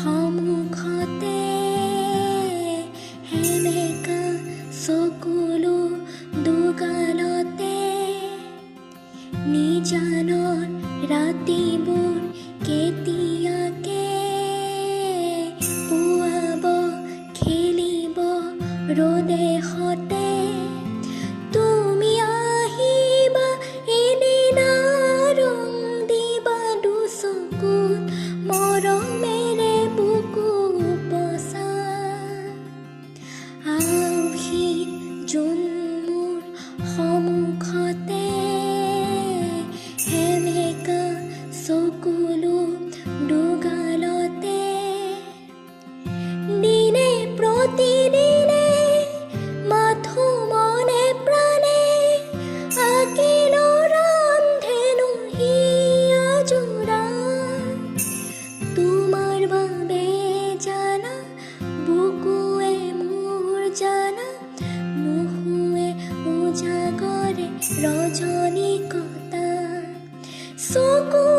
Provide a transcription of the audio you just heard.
সন্মুখতে সেমেকা চকুলো দুগালতে নিজানৰ ৰাতিবোৰ কেতিয়াকে পুৱাব খেলিব ৰ'দে সতে তুমি আহিবা এদিনা ৰং দিবা দুচকুত মৰমেৰে বুকু পচা আহি যোন মোৰ সন্মুখতে সেমেকা চকুলো দুগালতে দিনে প্ৰতিদিনে মাথো মনে প্ৰাণে আঁকিলো ৰান্ধেনো হিয়া জোৰা তোমাৰ বাবে জানা বুকুৱে মোৰ জানা নুশুৱে উজাগৰে ৰজনী কটা চকু